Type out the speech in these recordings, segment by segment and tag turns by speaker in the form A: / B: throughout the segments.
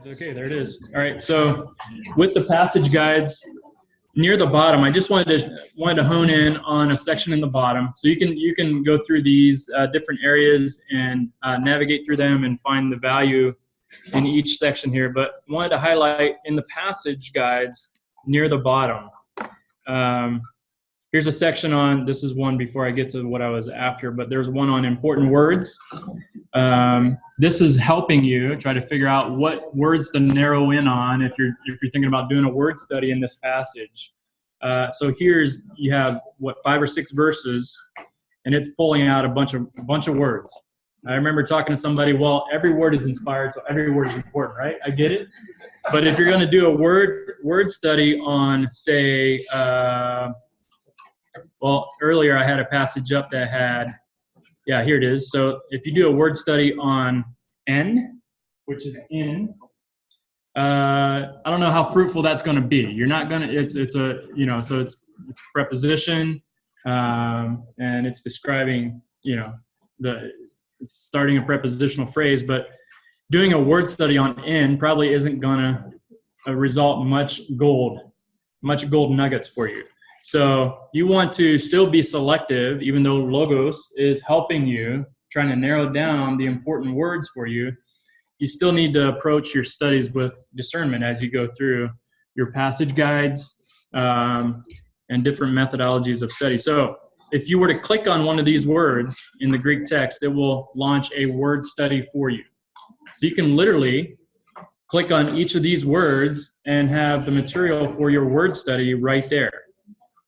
A: Okay, there it is. All right, so with the passage guides near the bottom, I just wanted to hone in on a section in the bottom. So you can go through these different areas and navigate through them and find the value in each section here. But I wanted to highlight in the passage guides near the bottom. Here's a section on, this is one before I get to what I was after, but there's one on important words. This is helping you try to figure out what words to narrow in on if you're thinking about doing a word study in this passage. So you have 5 or 6 verses, and it's pulling out a bunch of words. I remember talking to somebody, well, every word is inspired, so every word is important, right? I get it. But if you're going to do a word study on, say, well, earlier I had a passage up that had, yeah, here it is. So if you do a word study on N, which is in, I don't know how fruitful that's going to be. You're not going to, it's a, so it's preposition, and it's describing, it's starting a prepositional phrase, but doing a word study on N probably isn't going to result much gold nuggets for you. So you want to still be selective, even though Logos is helping you, trying to narrow down the important words for you. You still need to approach your studies with discernment as you go through your passage guides and different methodologies of study. So if you were to click on one of these words in the Greek text, it will launch a word study for you. So you can literally click on each of these words and have the material for your word study right there.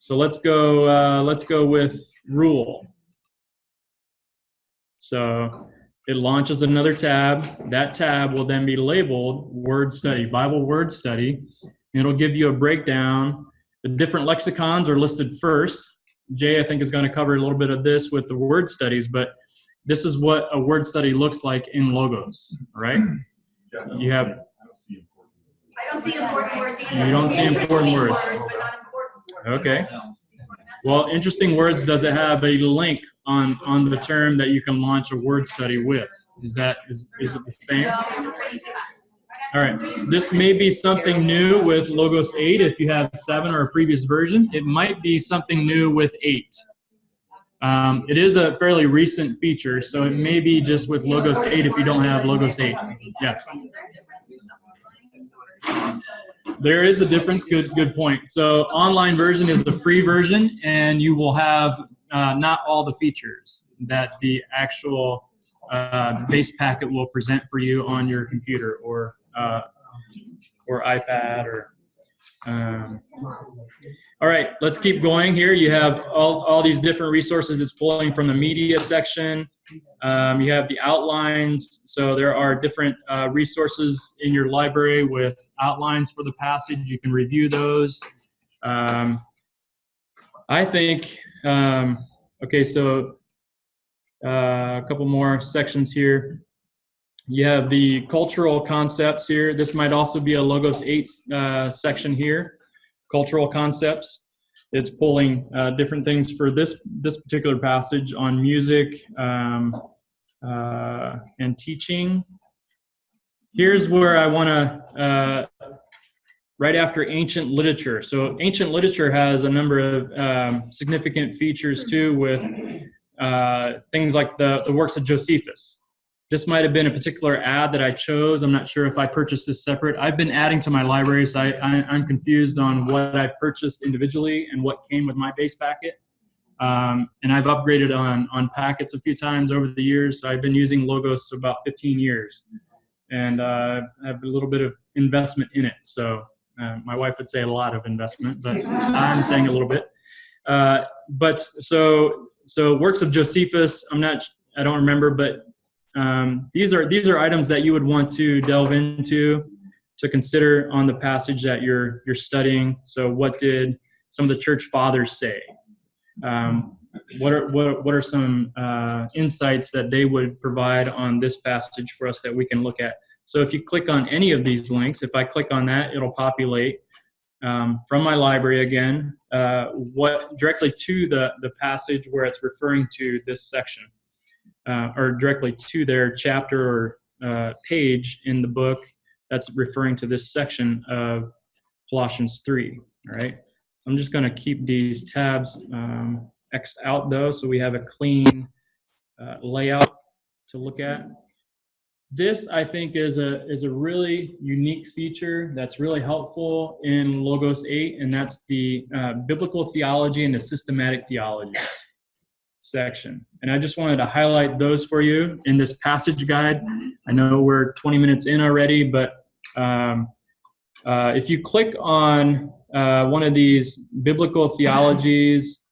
A: So let's go with rule. So it launches another tab. That tab will then be labeled word study, Bible word study. And it'll give you a breakdown. The different lexicons are listed first. Jay, I think, is going to cover a little bit of this with the word studies, but this is what a word study looks like in Logos, right? You have.
B: I don't see important words either.
A: You don't see important words. Okay. Well, interesting words, does it have a link on the term that you can launch a word study with? Is it the same? All right. This may be something new with Logos 8 if you have 7 or a previous version. It might be something new with 8. It is a fairly recent feature, so it may be just with Logos 8 if you don't have Logos 8. Yeah. There is a difference. Good point. So online version is the free version, and you will have not all the features that the actual base packet will present for you on your computer or iPad or. All right, let's keep going here. You have all these different resources it's pulling from the media section. You have the outlines. So there are different resources in your library with outlines for the passage. You can review those. I think, okay, so a couple more sections here. You have the cultural concepts here. This might also be a Logos 8 section here. Cultural concepts. It's pulling different things for this particular passage on music and teaching. Here's where I want to, right after ancient literature. So ancient literature has a number of significant features too with things like the works of Josephus. This might have been a particular ad that I chose. I'm not sure if I purchased this separate. I've been adding to my library, so I'm confused on what I purchased individually and what came with my base packet. And I've upgraded on packets a few times over the years. So I've been using Logos for about 15 years. And I have a little bit of investment in it. So my wife would say a lot of investment, but I'm saying a little bit. But so works of Josephus, I don't remember, but these are items that you would want to delve into to consider on the passage that you're studying. So what did some of the church fathers say? What are some insights that they would provide on this passage for us that we can look at? So if you click on any of these links, if I click on that, it'll populate from my library again, directly to the passage where it's referring to this section. Or directly to their chapter or page in the book that's referring to this section of Colossians 3, all right? So I'm just going to keep these tabs X'd out, though, so we have a clean layout to look at. This, I think, is a really unique feature that's really helpful in Logos 8, and that's the biblical theology and the systematic theologies section. And I just wanted to highlight those for you in this passage guide. I know we're 20 minutes in already, but if you click on one of these biblical theologies,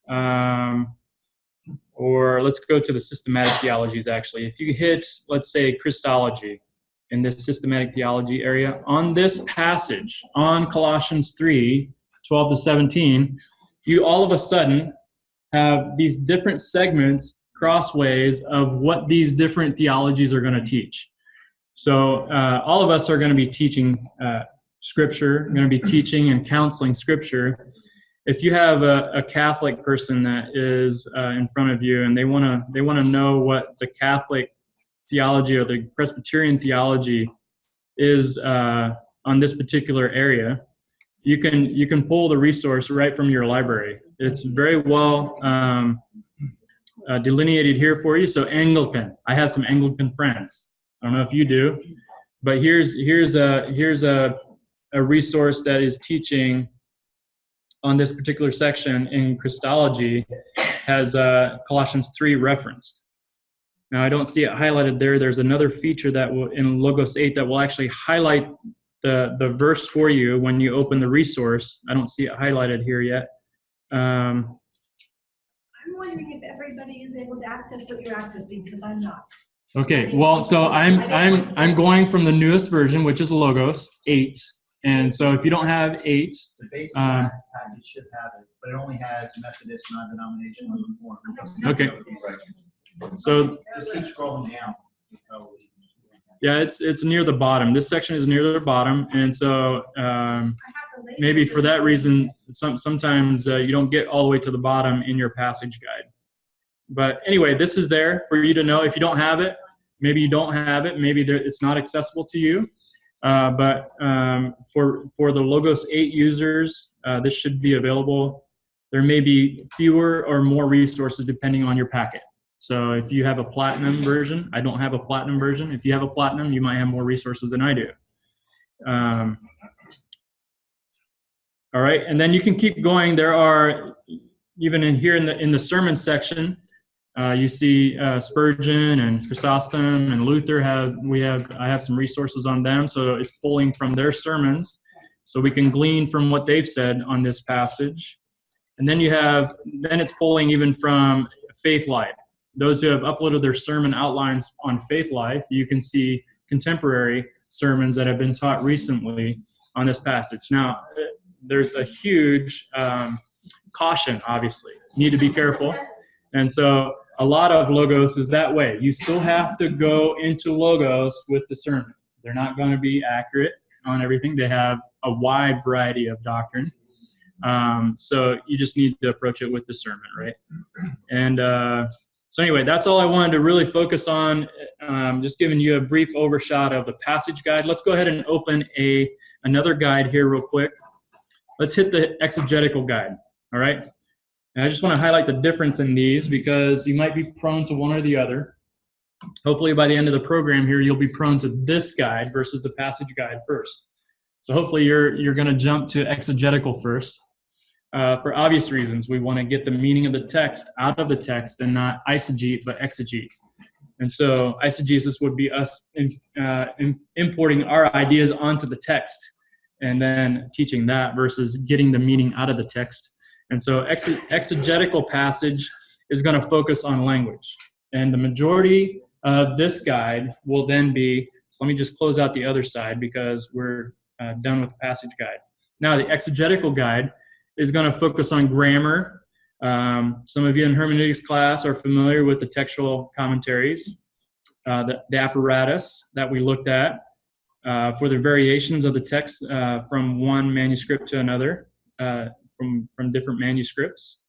A: or let's go to the systematic theologies, actually. If you hit, let's say, Christology in this systematic theology area, on this passage, on Colossians 3, 12 to 17, you all of a sudden have these different segments, crossways of what these different theologies are going to teach. So all of us are going to be teaching Scripture, going to be teaching and counseling Scripture. If you have a Catholic person that is in front of you and they want to know what the Catholic theology or the Presbyterian theology is on this particular area, you can pull the resource right from your library. It's very well delineated here for you. So Anglican, I have some Anglican friends. I don't know if you do, but here's a resource that is teaching on this particular section in Christology, has Colossians 3 referenced. Now, I don't see it highlighted there. There's another feature that will, in Logos 8, that will actually highlight the verse for you when you open the resource. I don't see it highlighted here yet.
B: I'm wondering if everybody is able to access what you're accessing, because I'm not.
A: Okay, well, so I'm going from the newest version, which is Logos 8. And so if you don't have 8,
C: the basic package should have it, but it only has Methodist, non-denominational, and more.
A: Okay. So
C: just keep scrolling down.
A: yeah, it's near the bottom. This section is near the bottom, and so maybe for that reason, sometimes you don't get all the way to the bottom in your passage guide. But anyway, this is there for you to know. If you don't have it, maybe you don't have it. Maybe it's not accessible to you. But for the Logos 8 users, this should be available. There may be fewer or more resources depending on your packet. So if you have a platinum version, I don't have a platinum version. If you have a platinum, you might have more resources than I do. All right, and then you can keep going. There are, even in here in the sermon section, you see Spurgeon and Chrysostom and Luther I have some resources on them, so it's pulling from their sermons, so we can glean from what they've said on this passage. And then it's pulling even from Faith Life. Those who have uploaded their sermon outlines on Faith Life, you can see contemporary sermons that have been taught recently on this passage. Now, there's a huge caution, obviously. You need to be careful. And so a lot of Logos is that way. You still have to go into Logos with the sermon. They're not going to be accurate on everything. They have a wide variety of doctrine. So you just need to approach it with the sermon, right? And so anyway, that's all I wanted to really focus on, just giving you a brief overshot of the passage guide. Let's go ahead and open another guide here real quick. Let's hit the exegetical guide, all right? And I just want to highlight the difference in these because you might be prone to one or the other. Hopefully by the end of the program here, you'll be prone to this guide versus the passage guide first. So hopefully you're going to jump to exegetical first. For obvious reasons, we want to get the meaning of the text out of the text and not eisegete, but exegete. And so eisegesis would be us importing our ideas onto the text and then teaching that versus getting the meaning out of the text. And so exegetical passage is going to focus on language. And the majority of this guide will then be, so let me just close out the other side because we're done with the passage guide. Now the exegetical guide is going to focus on grammar. Some of you in hermeneutics class are familiar with the textual commentaries, the apparatus that we looked at for the variations of the text from one manuscript to another, from different manuscripts.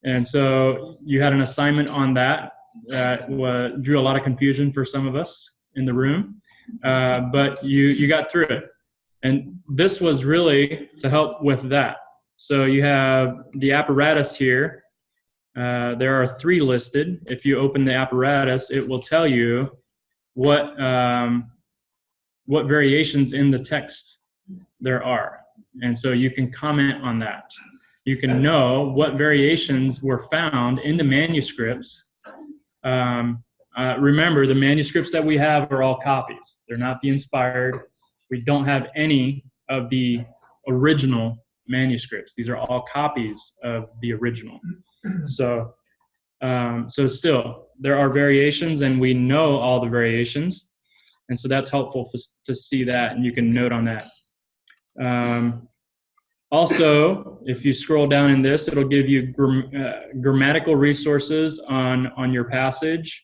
A: And so you had an assignment on that that drew a lot of confusion for some of us in the room. but you got through it. And this was really to help with that. So you have the apparatus here. There are 3 listed. If you open the apparatus, it will tell you what variations in the text there are. And so you can comment on that. You can know what variations were found in the manuscripts. Remember, the manuscripts that we have are all copies. They're not the inspired. We don't have any of the original manuscripts. These are all copies of the original. So still, there are variations, and we know all the variations. And so that's helpful to see that, and you can note on that. Also, if you scroll down in this, it'll give you grammatical resources on your passage.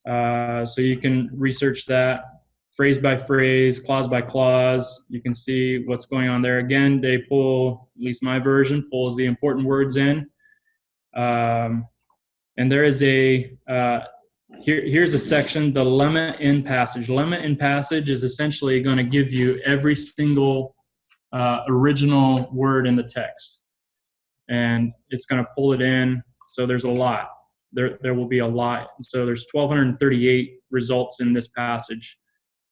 A: So you can research that phrase by phrase, clause by clause. You can see what's going on there. Again, they pull, at least my version, pulls the important words in. And there is here's a section, the lemma in passage. Lemma in passage is essentially going to give you every single original word in the text. And it's going to pull it in. So there's a lot. There will be a lot. So there's 1,238 results in this passage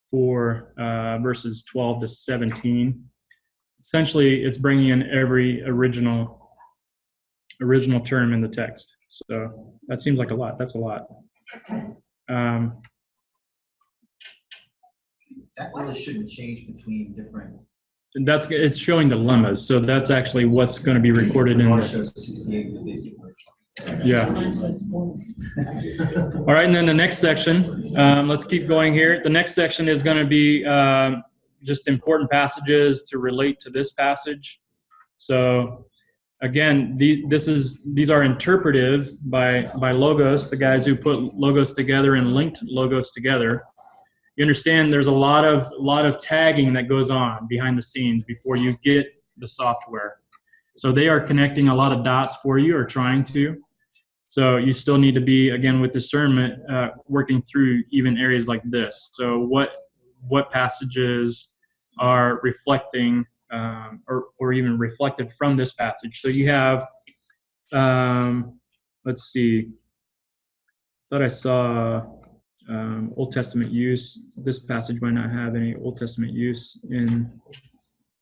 A: for verses 12 to 17. Essentially, it's bringing in every original term in the text. So that seems like a lot. That's a lot.
C: That really shouldn't change between different.
A: It's showing the lemmas. So that's actually what's going to be recorded in.
C: Shows 68 the basic version.
A: Yeah. All right, and then the next section, let's keep going here. The next section is going to be just important passages to relate to this passage. So again, these are interpretive by Logos, the guys who put Logos together and linked Logos together. You understand there's a lot of tagging that goes on behind the scenes before you get the software. So they are connecting a lot of dots for you, or trying to. So you still need to be, again, with discernment, working through even areas like this. So what passages are reflecting or even reflected from this passage? So you have, let's see, thought I saw Old Testament use. This passage might not have any Old Testament use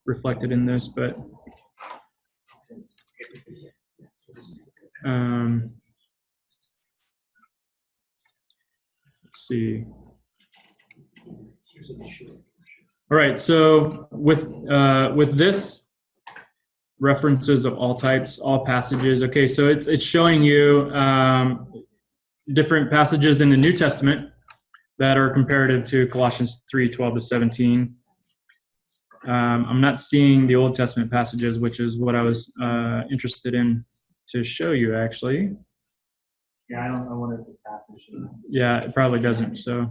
A: reflected in this, but let's see. All right, so with this, references of all types, all passages. Okay, so it's showing you different passages in the New Testament that are comparative to Colossians 3:12 to 17. I'm not seeing the Old Testament passages, which is what I was interested in to show you, actually.
D: Yeah, I don't know what this passage is.
A: Yeah, it probably doesn't, so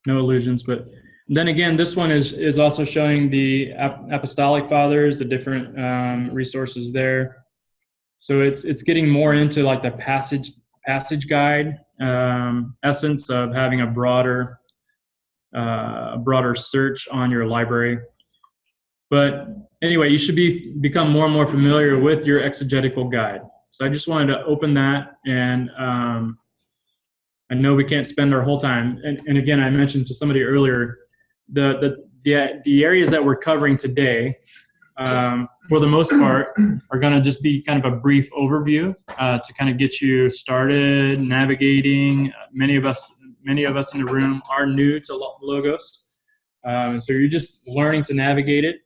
A: no illusions. But then again, this one is also showing the apostolic fathers, the different resources there. So it's getting more into like the passage guide essence of having a broader search on your library. But anyway, you should become more and more familiar with your exegetical guide. So I just wanted to open that, and I know we can't spend our whole time. And again, I mentioned to somebody earlier, the areas that we're covering today, for the most part, are going to just be kind of a brief overview to kind of get you started navigating. Many of us in the room are new to Logos, so you're just learning to navigate it.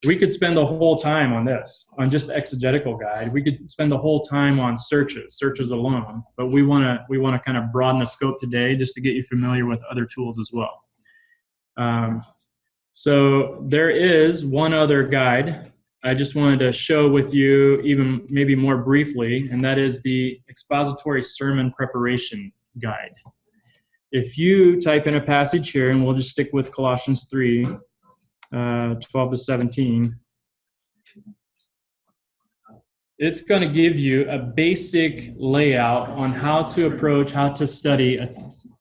A: We could spend the whole time on this, on just the exegetical guide. We could spend the whole time on searches alone, but we want to kind of broaden the scope today just to get you familiar with other tools as well. So there is one other guide I just wanted to show with you, even maybe more briefly, and that is the Expository Sermon Preparation Guide. If you type in a passage here, and we'll just stick with Colossians 3, 12 to 17. it's going to give you a basic layout on how to approach, how to study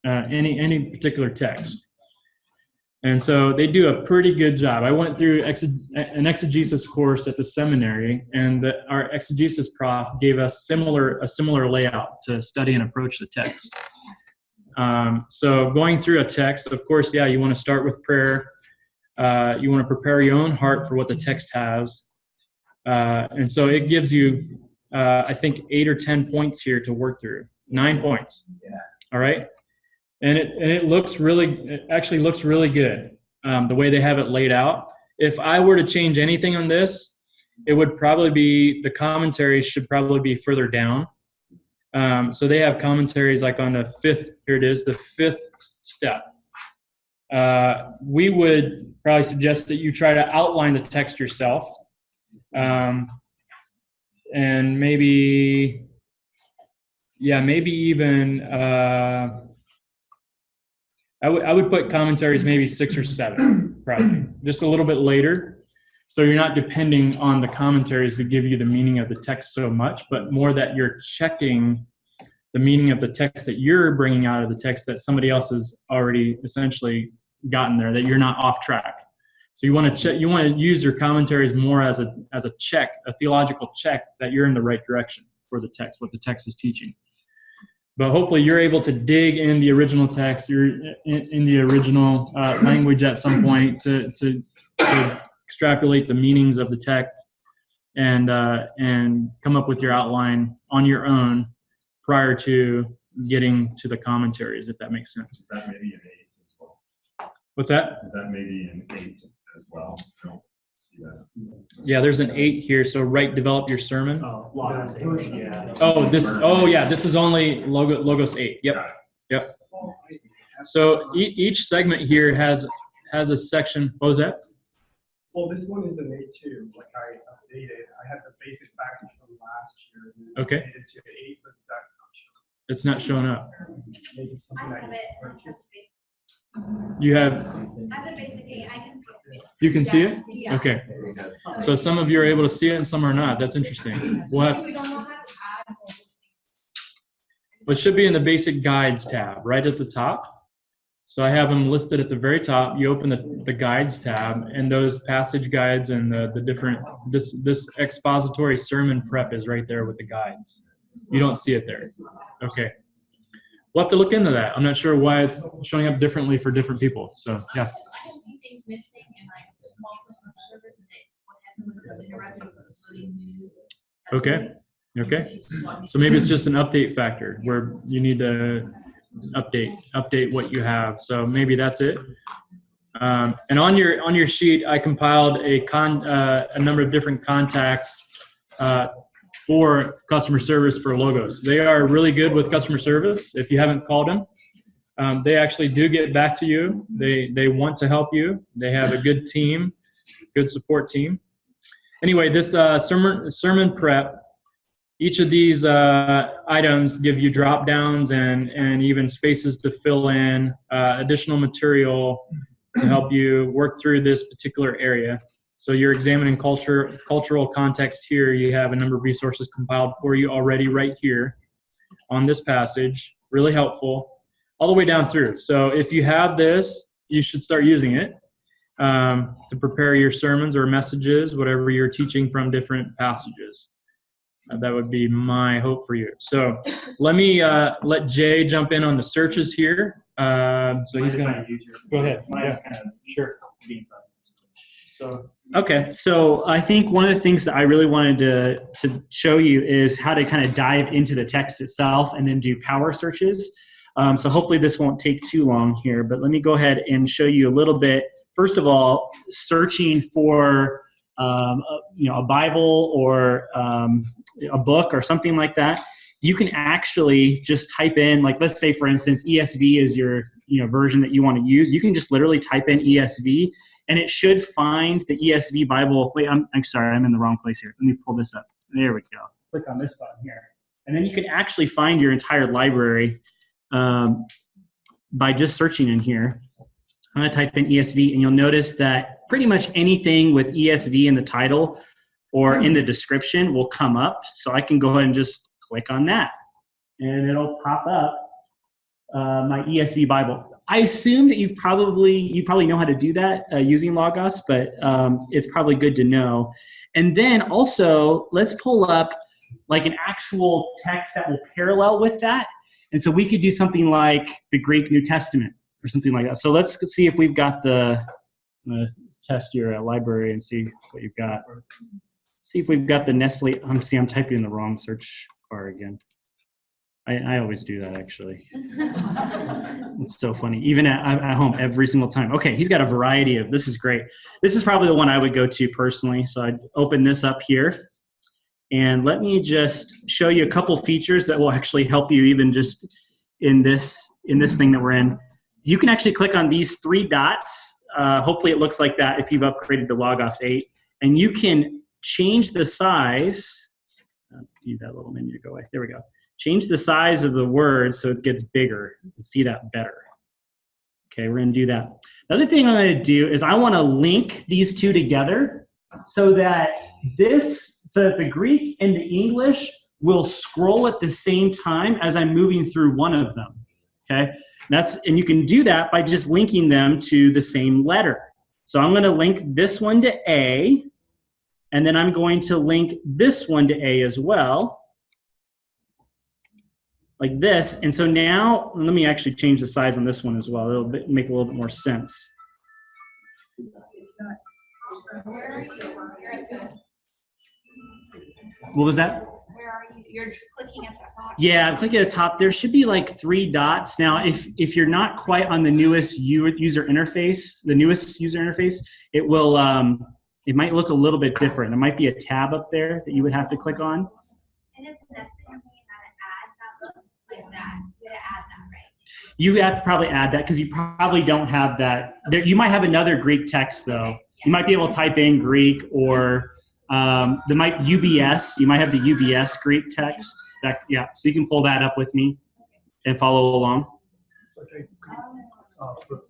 A: any particular text. And so they do a pretty good job. I went through an exegesis course at the seminary, and our exegesis prof gave us a similar layout to study and approach the text. So going through a text, of course, yeah, you want to start with prayer. You want to prepare your own heart for what the text has. And so it gives you, I think, 8 or 10 points here to work through. 9 points.
C: Yeah.
A: All right. And it actually looks really good, the way they have it laid out. If I were to change anything on this, it would probably be, the commentaries should probably be further down. So they have commentaries like on the the fifth step. We would probably suggest that you try to outline the text yourself. And maybe even, I would put commentaries maybe 6 or 7, probably, just a little bit later. So you're not depending on the commentaries to give you the meaning of the text so much, but more that you're checking the meaning of the text that you're bringing out of the text that somebody else has already essentially gotten there, that you're not off track. So you want to check. You want to use your commentaries more as a check, a theological check that you're in the right direction for the text, what the text is teaching. But hopefully you're able to dig in the original text, you're in the original language at some point to extrapolate the meanings of the text and come up with your outline on your own prior to getting to the commentaries, if that makes sense.
E: Is that maybe an 8 as well?
A: What's that?
E: Is that maybe an 8 as well? I don't see that.
A: Yeah, there's an 8 here. So develop your sermon.
D: Oh, Logos 8, yeah.
A: This is only Logos 8. Yep. So each segment here has a section. What was that?
F: Well, this one is an 8 too. Like I updated. I had the basic package from last year. And
A: Okay.
F: Updated to 8, but that's not showing.
A: It's not showing up.
F: Maybe something
G: I have it.
F: purchased.
A: You have.
G: I have the basic A. I can see it.
A: You can see it.
G: Yeah.
A: Okay. So some of you are able to see it and some are not. That's interesting. We'll have.
G: We don't know how to add all those things.
A: It should be in the basic guides tab right at the top. So I have them listed at the very top. You open the guides tab, and those passage guides and the different, this expository sermon prep is right there with the guides. You don't see it there. Okay. We'll have to look into that. I'm not sure why it's showing up differently for different people. So yeah.
G: I have a few things missing in my small customer service, and what happened was it was interrupted with loading new.
A: Okay.
G: updates.
A: Okay. So maybe it's just an update factor where you need to update what you have. So maybe that's it. And on your sheet, I compiled a number of different contacts for customer service for Logos. They are really good with customer service. If you haven't called them, they actually do get back to you. They want to help you. They have a good team, good support team. Anyway, this sermon prep. Each of these items give you drop downs and even spaces to fill in additional material to help you work through this particular area. So you're examining cultural context here. You have a number of resources compiled for you already right here on this passage. Really helpful all the way down through. So if you have this, you should start using it to prepare your sermons or messages, whatever you're teaching from different passages. That would be my hope for you. So let me let Jay jump in on the searches here. So he's going to go ahead.
D: Mine's
A: Yeah.
D: kind of
A: Sure.
D: being fun. So
H: Okay, so I think one of the things that I really wanted to show you is how to kind of dive into the text itself and then do power searches. So hopefully this won't take too long here, but let me go ahead and show you a little bit. First of all, searching for a Bible or a book or something like that, you can actually just type in, like, let's say for instance ESV is your version that you want to use. You can just literally type in ESV and it should find the ESV Bible. Wait, I'm sorry, I'm in the wrong place here. Let me pull this up. There we go. Click on this button here, and then you can actually find your entire library by just searching in here. I'm going to type in ESV, and you'll notice that pretty much anything with ESV in the title or in the description will come up. So I can go ahead and just click on that, and it'll pop up my ESV Bible. I assume that you probably know how to do that using Logos, but it's probably good to know. And then also, let's pull up like an actual text that will parallel with that. And so we could do something like the Greek New Testament or something like that. So let's see if we've got I'm going to test your library and see what you've got. See if we've got the Nestle. I'm typing in the wrong search bar again. I always do that, actually. It's so funny. Even at home, every single time. Okay, he's got a variety of, this is great. This is probably the one I would go to personally. So I'd open this up here. And let me just show you a couple features that will actually help you even just in this thing that we're in. You can actually click on these 3 dots. Hopefully it looks like that if you've upgraded to Logos 8. And you can change the size. Need that little menu to go away. There we go. Change the size of the word so it gets bigger and see that better. Okay, we're going to do that. The other thing I'm going to do is I want to link these two together so that the Greek and the English will scroll at the same time as I'm moving through one of them. Okay, and you can do that by just linking them to the same letter. So I'm going to link this one to A, and then I'm going to link this one to A as well, like this. And so now, let me actually change the size on this one as well. It'll make a little bit more sense.
G: Where are you? You're at the,
H: What was that?
G: where are you? You're clicking at the top.
H: Yeah, I'm clicking at the top. There should be like 3 dots. Now, if you're not quite on the newest user interface, it will, it might look a little bit different. There might be a tab up there that you would have to click on.
G: And it's necessary to add that look like that. You gotta add that, right?
H: You have to probably add that because you probably don't have that. You might have another Greek text though. You might be able to type in Greek or UBS. You might have the UBS Greek text. So you can pull that up with me and follow along.
E: Okay.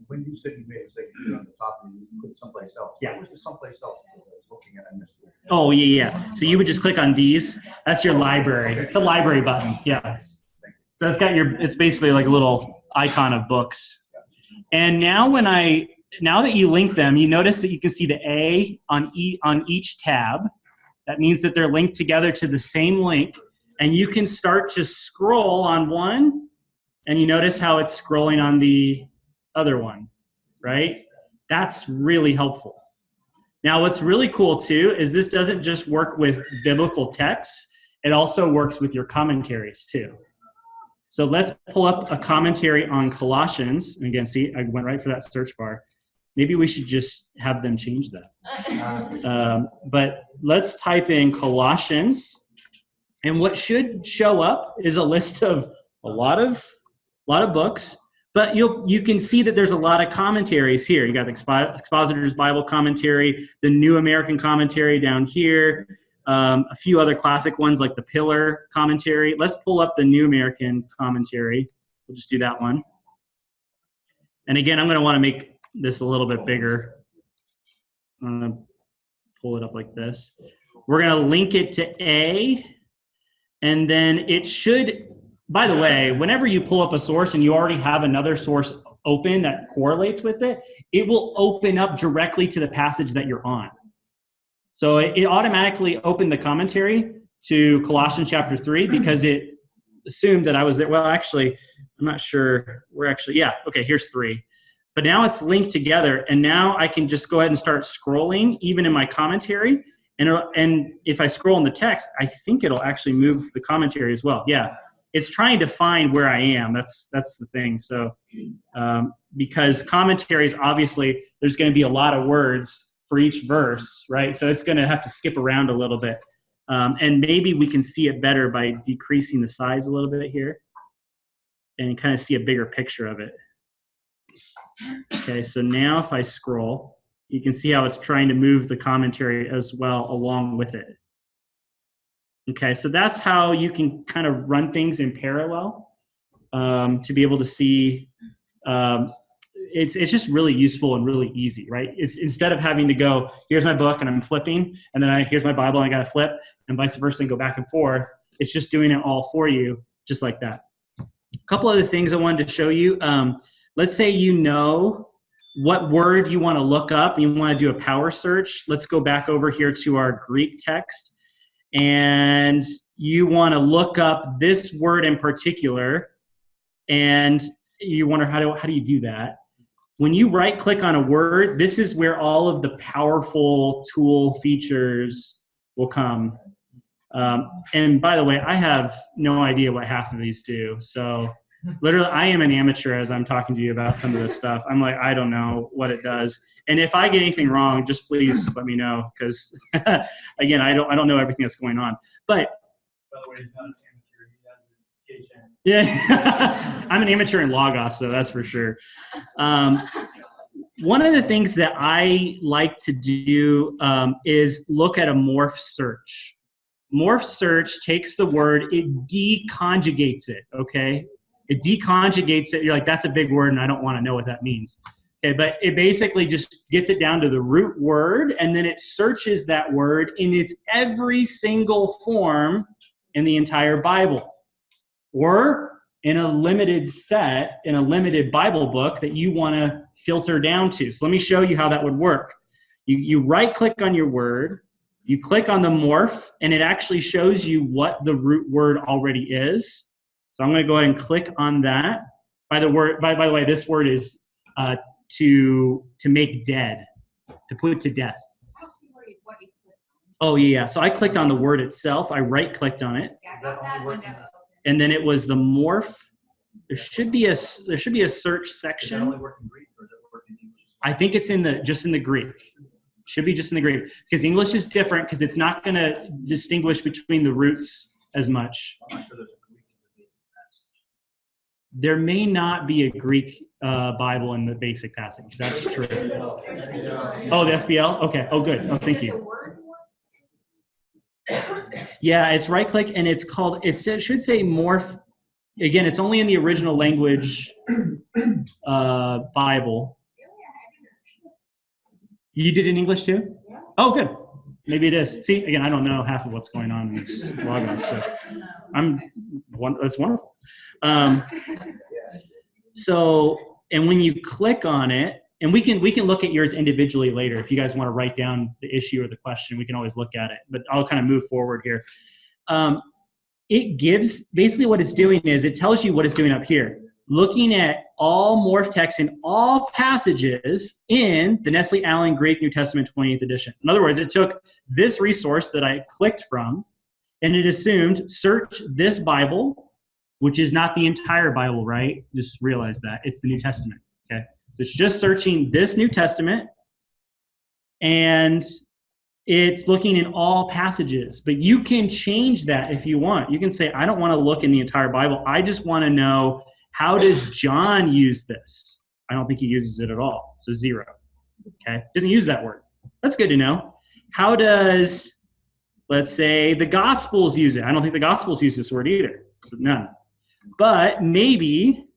E: When you said you made a mistake, you put it on the top and you put it someplace else.
H: Yeah.
E: What was the someplace else I was looking at? I missed it.
H: Oh, yeah. So you would just click on these. That's your library. It's the library button. Yeah. So it's basically like a little icon of books. And now now that you link them, you notice that you can see the A on each tab. That means that they're linked together to the same link. And you can start to scroll on one, and you notice how it's scrolling on the other one, right? That's really helpful. Now, what's really cool too is this doesn't just work with biblical texts, it also works with your commentaries too. So let's pull up a commentary on Colossians. And again, see, I went right for that search bar. Maybe we should just have them change that. But let's type in Colossians, and what should show up is a list of a lot of books. But you can see that there's a lot of commentaries here. You got the Expositor's Bible Commentary, the New American Commentary down here, a few other classic ones like the Pillar Commentary. Let's pull up the New American Commentary. We'll just do that one. And again, I'm going to want to make this a little bit bigger. I'm going to pull it up like this. We're going to link it to A, and then it should. By the way, whenever you pull up a source and you already have another source open that correlates with it, it will open up directly to the passage that you're on. So it automatically opened the commentary to Colossians chapter 3 because it assumed that I was there. Well, actually, I'm not sure. Okay, here's 3. But now it's linked together, and now I can just go ahead and start scrolling, even in my commentary. And if I scroll in the text, I think it'll actually move the commentary as well. Yeah. It's trying to find where I am. That's the thing. So because commentaries, obviously, there's going to be a lot of words for each verse, right? So it's going to have to skip around a little bit. And maybe we can see it better by decreasing the size a little bit here and kind of see a bigger picture of it. Okay, so now if I scroll, you can see how it's trying to move the commentary as well along with it. Okay, so that's how you can kind of run things in parallel to be able to see it's just really useful and really easy, right? It's instead of having to go, here's my book and I'm flipping, and then here's my Bible and I got to flip, and vice versa and go back and forth. It's just doing it all for you, just like that. A couple other things I wanted to show you. Let's say you know what word you want to look up and you want to do a power search. Let's go back over here to our Greek text. And you want to look up this word in particular, and you wonder how do you do that? When you right click on a word, this is where all of the powerful tool features will come. And by the way, I have no idea what half of these do. So literally, I am an amateur as I'm talking to you about some of this stuff. I'm like, I don't know what it does. And if I get anything wrong, just please let me know, because again, I don't know everything that's going on. But
D: By the way, he's not an amateur. He has a THN.
H: yeah, I'm an amateur in Logos, though, that's for sure. One of the things that I like to do is look at a morph search. Morph search takes the word, it deconjugates it, okay? It deconjugates it. You're like, that's a big word, and I don't want to know what that means. Okay, but it basically just gets it down to the root word, and then it searches that word in its every single form in the entire Bible, or in a limited set, in a limited Bible book that you want to filter down to. So let me show you how that would work. You right-click on your word, you click on the morph, and it actually shows you what the root word already is. So I'm going to go ahead and click on that. By the way, this word is to make dead, to put to death.
G: I don't see what you clicked on.
H: Oh yeah. So I clicked on the word itself. I right-clicked on it,
G: Yeah, I
C: Is that
G: got that
C: only
G: window
C: working?
G: open.
H: and then it was the morph. There should be a search
C: Does that
H: section.
C: only work in Greek or does it work in English?
H: I think it's just in the Greek. Should be just in the Greek, because English is different, because it's not going to distinguish between the roots as much.
C: I'm not sure there's a Greek in the basic passage.
H: There may not be a Greek Bible in the basic passage. That's true. Oh, the SBL? Okay. Oh, good. Oh, thank you. Yeah, it's right click, and it's called, it should say morph. Again, it's only in the original language Bible. You did in English too?
G: Yeah.
H: Oh, good. Maybe it is. See, again, I don't know half of what's going on in this Logos, so that's wonderful. So, and when you click on it, and we can look at yours individually later. If you guys want to write down the issue or the question, we can always look at it. But I'll kind of move forward here. It gives, basically what it's doing is it tells you what it's doing up here. Looking at all morph text in all passages in the Nestle Allen Greek New Testament 28th edition. In other words, it took this resource that I clicked from, and it assumed search this Bible, which is not the entire Bible, right? Just realize that. It's the New Testament, okay? So it's just searching this New Testament, and it's looking in all passages. But you can change that if you want. You can say, I don't want to look in the entire Bible. I just want to know, how does John use this? I don't think he uses it at all. So 0. Okay? Doesn't use that word. That's good to know. How does, let's say, the Gospels use it? I don't think the Gospels use this word either. So none. But maybe,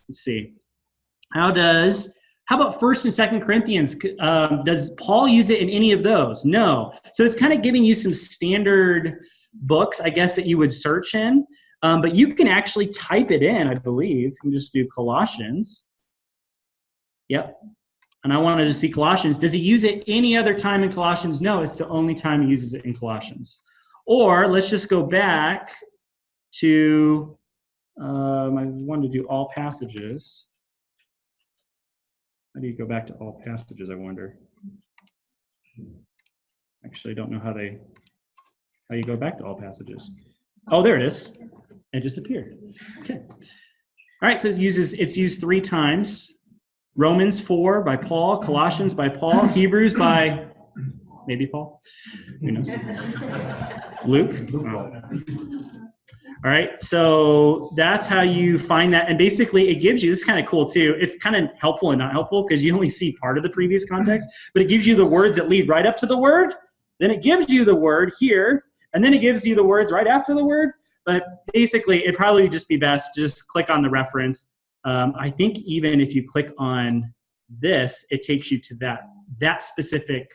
H: let's see. How about 1st and 2nd Corinthians? Does Paul use it in any of those? No. So it's kind of giving you some standard books, I guess, that you would search in. But you can actually type it in, I believe. You can just do Colossians. Yep. And I wanted to see Colossians. Does he use it any other time in Colossians? No, it's the only time he uses it in Colossians. Or let's just go back to, I wanted to do all passages. How do you go back to all passages, I wonder? Actually, I don't know how you go back to all passages. Oh, there it is. It just appeared. Okay. All right, so it's used 3 times. Romans 4 by Paul, Colossians by Paul, Hebrews by maybe Paul. Who knows? Luke. Oh. All right, so that's how you find that. And basically, it gives you, this is kind of cool too. It's kind of helpful and not helpful because you only see part of the previous context, but it gives you the words that lead right up to the word. Then it gives you the word here, and then it gives you the words right after the word. But basically, it'd probably just be best to just click on the reference, I think even if you click on this, it takes you to that specific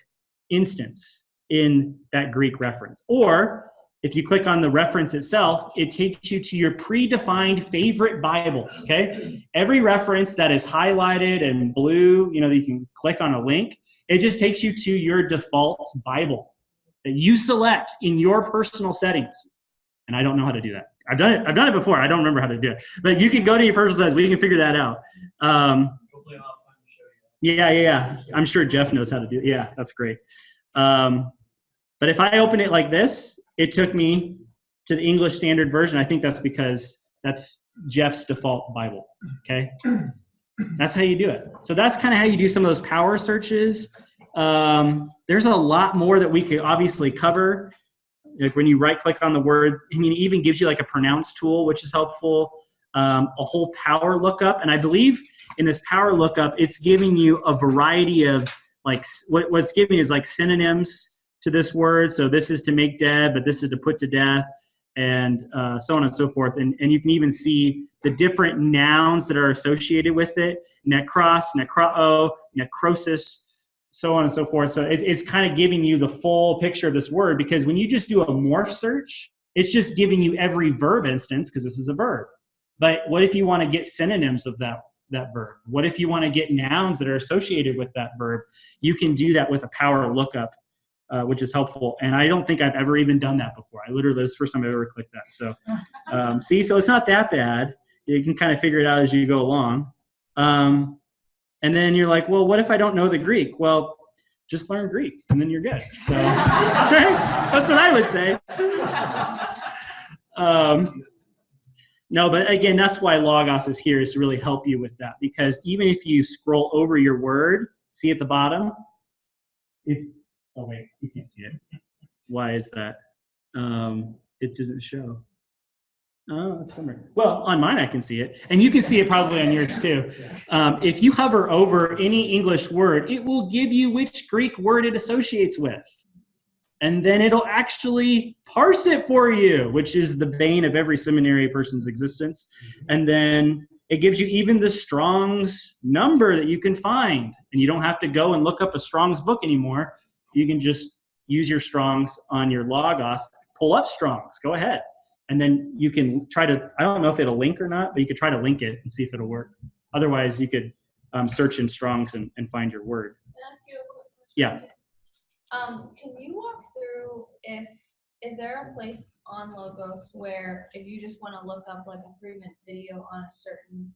H: instance in that Greek reference. Or if you click on the reference itself, it takes you to your predefined favorite Bible, okay? Every reference that is highlighted and blue, you know, you can click on a link, it just takes you to your default Bible that you select in your personal settings. And I don't know how to do that. I've done it before. I don't remember how to do it. But you can go to your personal settings. We can figure that out.
D: Hopefully I'll have time to show you.
H: Yeah. I'm sure Jeff knows how to do it. Yeah, that's great. But if I open it like this, it took me to the English Standard Version. I think that's because that's Jeff's default Bible, okay? That's how you do it. So that's kind of how you do some of those power searches. There's a lot more that we could obviously cover. Like when you right-click on the word, I mean, it even gives you like a pronounce tool, which is helpful, a whole power lookup. And I believe in this power lookup, it's giving you a variety of, like, what's giving is like synonyms to this word. So this is to make dead, but this is to put to death, and so on and so forth. And you can even see the different nouns that are associated with it: necros, necroo, necrosis, so on and so forth. So it's kind of giving you the full picture of this word, because when you just do a morph search, it's just giving you every verb instance, because this is a verb. But what if you want to get synonyms of that verb? What if you want to get nouns that are associated with that verb? You can do that with a power lookup, which is helpful. And I don't think I've ever even done that before. I literally, this is the first time I've ever clicked that. So see, so it's not that bad. You can kind of figure it out as you go along. And then you're like, well, what if I don't know the Greek? Well, just learn Greek and then you're good. So that's what I would say. No, but again, that's why Logos is here, is to really help you with that. Because even if you scroll over your word, see at the bottom, it's, oh wait, you can't see it. Why is that? It doesn't show. Oh, that's bummer. Well, on mine I can see it, and you can see it probably on yours too. If you hover over any English word, it will give you which Greek word it associates with. And then it'll actually parse it for you, which is the bane of every seminary person's existence. And then it gives you even the Strong's number that you can find. And you don't have to go and look up a Strong's book anymore. You can just use your Strong's on your Logos, pull up Strong's, go ahead. And then you can try to, I don't know if it'll link or not, but you could try to link it and see if it'll work. Otherwise, you could search in Strong's and find your word.
G: Can I ask you a quick question?
H: Yeah.
G: Can you walk through is there a place on Logos where if you just want to look up like a 3-minute video on a certain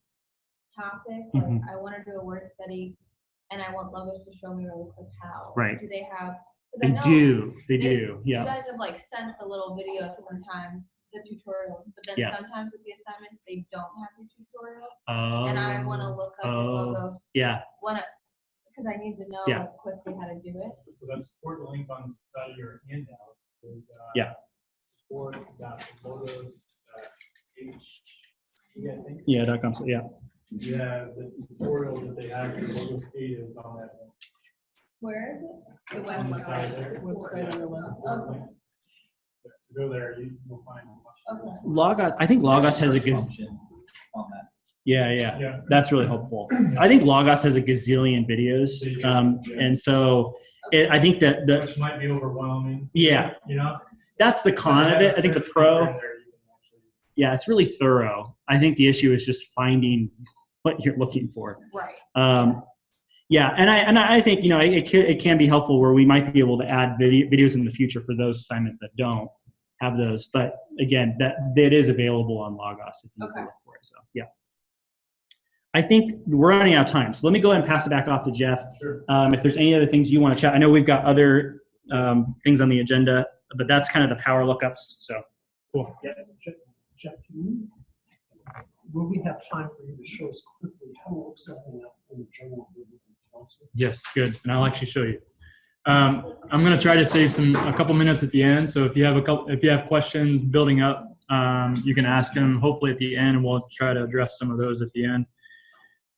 G: topic, like I want to do a word study and I want Logos to show me really quick how.
H: Right.
G: Do they have?
H: They do,
G: You
H: yeah.
G: guys have like sent the little videos sometimes, the tutorials, but then
H: Yeah.
G: sometimes with the assignments they don't have the tutorials,
H: Oh,
G: and I want to look up the Logos.
H: yeah.
G: Because I need to know
H: Yeah.
G: quickly how to do it.
D: So that support link on the side of your handout is
H: Yeah.
D: support.logos.hc, I think.
H: Yeah, .com, so yeah.
D: Yeah, the tutorials that they have for Logos 8 is on that link.
G: Where is it? The
D: On the side
G: website.
D: there.
F: Website on the left.
G: Okay.
D: Yeah, so go there, you'll find much.
G: Okay.
H: Logos, I think Logos has a
C: Search
H: gazillion.
C: function on that.
H: Yeah.
D: Yeah.
H: That's really helpful. I think Logos has a gazillion videos. And so I think that
D: Which might be overwhelming.
H: Yeah.
D: You know?
H: that's the con of it. I think the pro, yeah, it's really thorough. I think the issue is just finding what you're looking for.
G: Right.
H: Yeah, and I think, you know, it can be helpful where we might be able to add videos in the future for those assignments that don't have those. But again, that is available on Logos if you look for it. So yeah, I think we're running out of time. So let me go ahead and pass it back off to Jeff.
D: Sure.
H: If there's any other things you want to chat, I know we've got other things on the agenda, but that's kind of the power lookups. So cool.
F: Yeah, Jeff, will we have time for you to show us quickly how to look something up in the journal?
A: Yes, good, and I'll actually show you. I'm going to try to save a couple minutes at the end. So if you have questions building up, you can ask them. Hopefully at the end, and we'll try to address some of those at the end.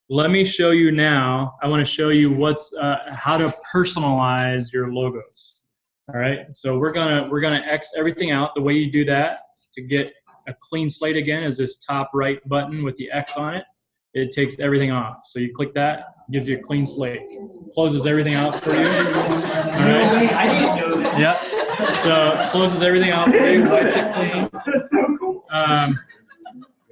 A: Let me show you now. I want to show you how to personalize your logos. All right. So we're gonna X everything out. The way you do that to get a clean slate again is this top right button with the X on it. it takes everything off. So you click that, gives you a clean slate. Closes everything out for you. All right.
C: I didn't know that.
A: Yep. So it closes everything out for you, wipes it clean.
C: That's so cool.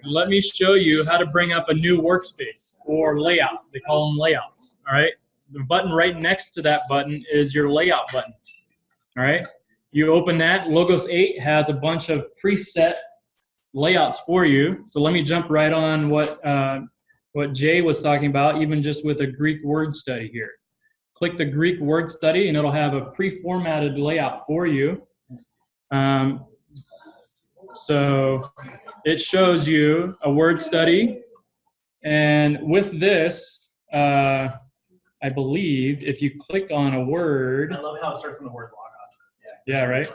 A: Let me show you how to bring up a new workspace or layout. They call them layouts. All right. The button right next to that button is your layout button. All right. You open that. Logos 8 has a bunch of preset layouts for you. So let me jump right on what Jay was talking about, even just with a Greek word study here. Click the Greek word study and it'll have a pre-formatted layout for you. So it shows you a word study. And with this, I believe if you click on a word.
D: I love how it starts on the word logos.
A: Yeah, right?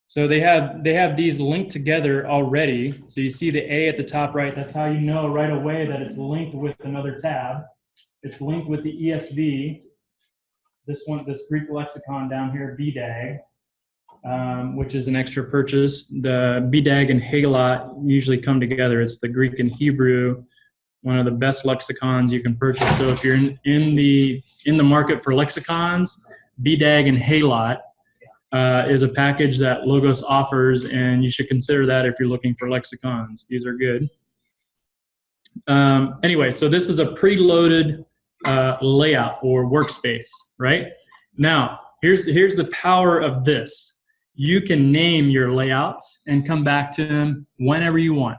A: So they have these linked together already. So you see the A at the top right. That's how you know right away that it's linked with another tab. It's linked with the ESV. This Greek lexicon down here, BDAG, which is an extra purchase. The BDAG and Hagelot usually come together. It's the Greek and Hebrew, one of the best lexicons you can purchase. So if you're in the market for lexicons, BDAG and Hagelot is a package that Logos offers, and you should consider that if you're looking for lexicons. These are good. Anyway, so this is a preloaded layout or workspace, right? Now, here's the power of this. You can name your layouts and come back to them whenever you want.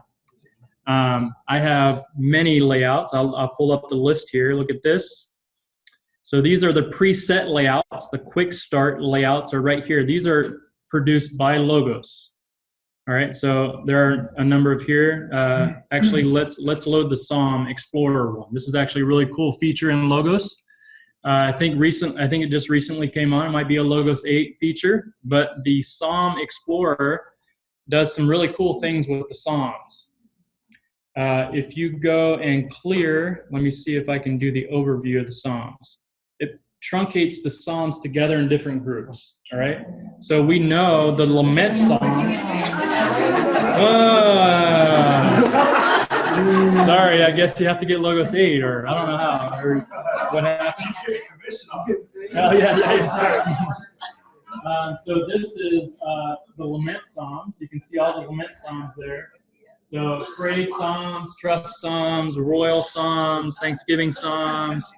A: I have many layouts. I'll pull up the list here. Look at this. So these are the preset layouts. The quick start layouts are right here. These are produced by Logos. All right, so there are a number of here. Actually, let's load the Psalm Explorer one. This is actually a really cool feature in Logos. I think it just recently came on. It might be a Logos 8 feature, but the Psalm Explorer does some really cool things with the Psalms. If you go and clear, let me see if I can do the overview of the Psalms. It truncates the Psalms together in different groups, all right? So we know the lament Psalms. Sorry, I guess you have to get Logos 8, or I don't know how, or what happened. Oh, yeah. So this is the lament Psalms. You can see all the lament Psalms there. So praise Psalms, trust Psalms, royal Psalms, Thanksgiving Psalms.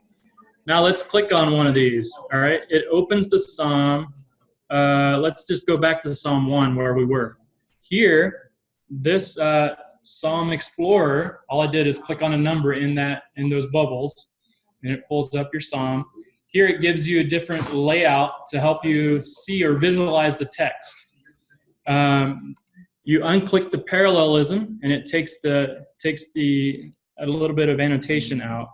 A: Now let's click on one of these, all right? It opens the Psalm. Let's just go back to Psalm 1 where we were. Here, this Psalm Explorer, all I did is click on a number in those bubbles, and it pulls up your Psalm. Here it gives you a different layout to help you see or visualize the text. You unclick the parallelism, and it takes a little bit of annotation out.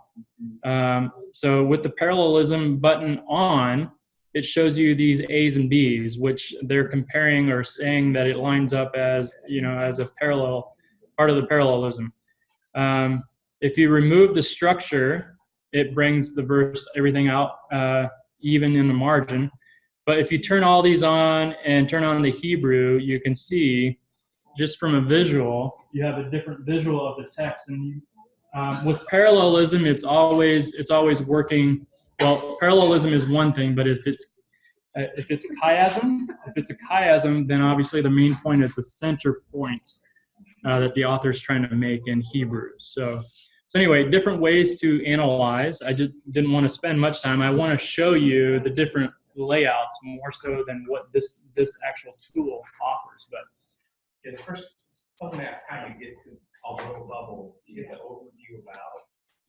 A: So with the parallelism button on, it shows you these A's and B's, which they're comparing or saying that it lines up as, as a parallel, part of the parallelism. If you remove the structure, it brings the verse, everything out even in the margin. But if you turn all these on and turn on the Hebrew, you can see just from a visual, you have a different visual of the text. And with parallelism, it's always working. Well, parallelism is one thing, but if it's a chiasm, then obviously the main point is the center point that the author is trying to make in Hebrew. So anyway, different ways to analyze. I just didn't want to spend much time. I want to show you the different layouts more so than what this actual tool offers. But
D: yeah, the first, someone asked how you get to all the little bubbles. You get the overview about.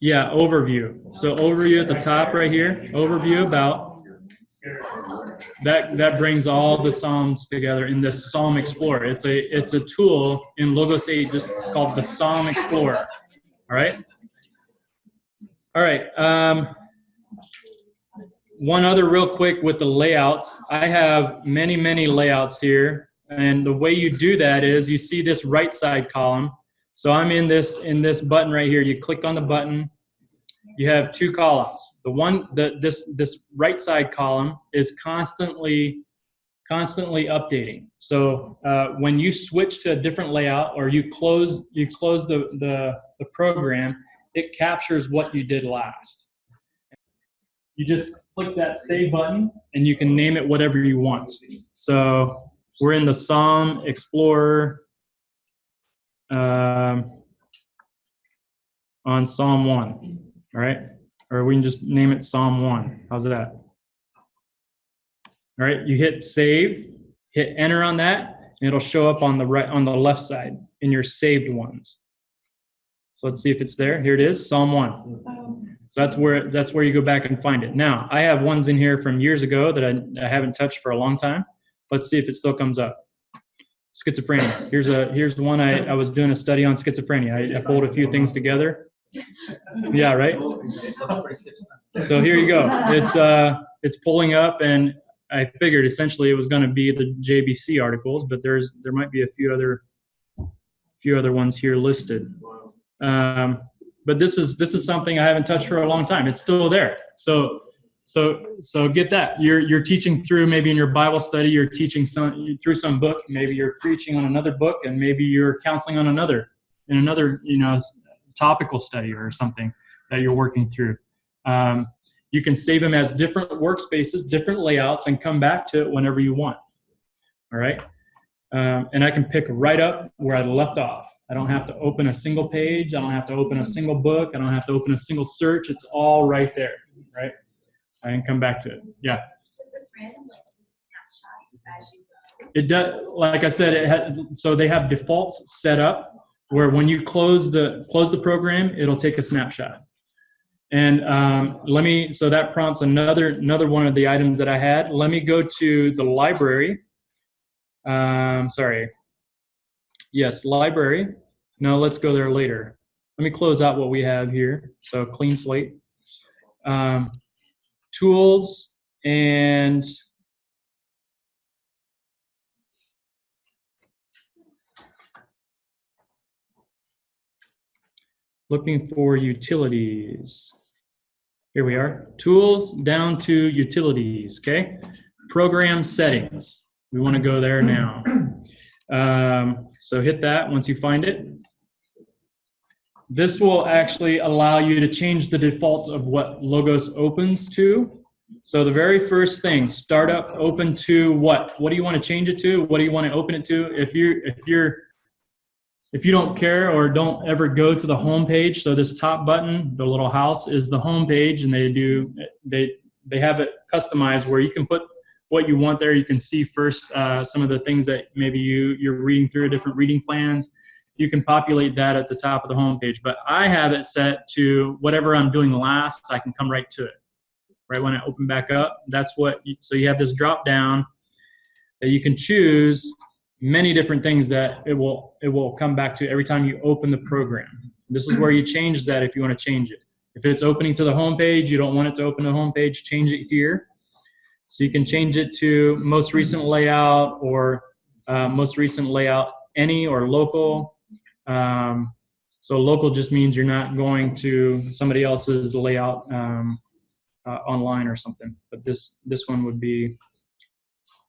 A: Yeah, overview. So overview at the top right here. Overview about. That brings all the Psalms together in this Psalm Explorer. It's a tool in Logos 8 just called the Psalm Explorer. All right. All right. One other real quick with the layouts. I have many layouts here, and the way you do that is you see this right side column. So I'm in this button right here. You click on the button. You have two columns. This right side column is constantly constantly updating. So when you switch to a different layout or you close the program, it captures what you did last. You just click that save button and you can name it whatever you want. So we're in the Psalm Explorer on Psalm 1, all right? Or we can just name it Psalm 1. How's that? All right, you hit save, hit enter on that, and it'll show up on the left side in your saved ones. So let's see if it's there. Here it is, Psalm 1. So that's where you go back and find it. Now, I have ones in here from years ago that I haven't touched for a long time. Let's see if it still comes up. Schizophrenia. Here's the one I was doing a study on schizophrenia. I pulled a few things together. Yeah, right? So here you go. It's pulling up, and I figured essentially it was going to be the JBC articles, but there might be a few other ones here listed. But this is something I haven't touched for a long time. It's still there. So get that. You're teaching through, maybe in your Bible study, you're teaching through some book. Maybe you're preaching on another book, and maybe you're counseling on another topical study or something that you're working through. You can save them as different workspaces, different layouts, and come back to it whenever you want. All right. And I can pick right up where I left off. I don't have to open a single page. I don't have to open a single book. I don't have to open a single search. It's all right there, right? I can come back to it. Yeah.
G: Does this randomly take snapshots as you go?
A: It does. Like I said, so they have defaults set up where when you close the program, it'll take a snapshot. And so that prompts another one of the items that I had. Let me go to the library. Yes, library. No, let's go there later. Let me close out what we have here. So clean slate. Tools and looking for utilities. Here we are. Tools down to utilities, okay? Program settings. We want to go there now. So hit that once you find it. This will actually allow you to change the default of what Logos opens to. So the very first thing, startup open to what? What do you want to change it to? What do you want to open it to? If you don't care or don't ever go to the home page, so this top button, the little house, is the home page, and they have it customized where you can put what you want there. You can see first some of the things that maybe you're reading through, different reading plans. You can populate that at the top of the home page. But I have it set to whatever I'm doing last, I can come right to it. Right when I open back up, so you have this drop down that you can choose many different things that it will come back to every time you open the program. This is where you change that if you want to change it. If it's opening to the home page, you don't want it to open to the home page, change it here. So you can change it to most recent layout or most recent layout any or local. So local just means you're not going to somebody else's layout online or something. But this one would be,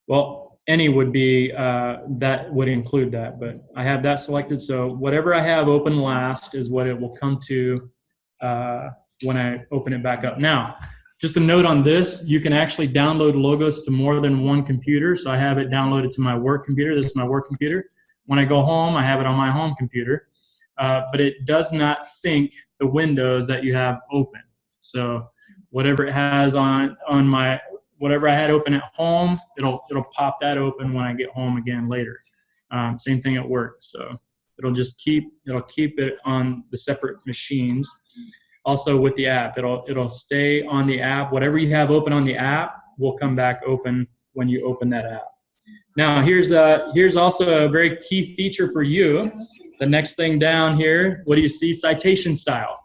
A: well, any would be, that would include that. But I have that selected. So whatever I have open last is what it will come to when I open it back up. Now, just a note on this, you can actually download Logos to more than one computer. So I have it downloaded to my work computer. This is my work computer. When I go home, I have it on my home computer. But it does not sync the windows that you have open. So whatever it has whatever I had open at home, it'll pop that open when I get home again later. Same thing at work. So it'll keep it on the separate machines. Also with the app, it'll stay on the app. Whatever you have open on the app will come back open when you open that app. Now here's also a very key feature for you. The next thing down here, what do you see? Citation style.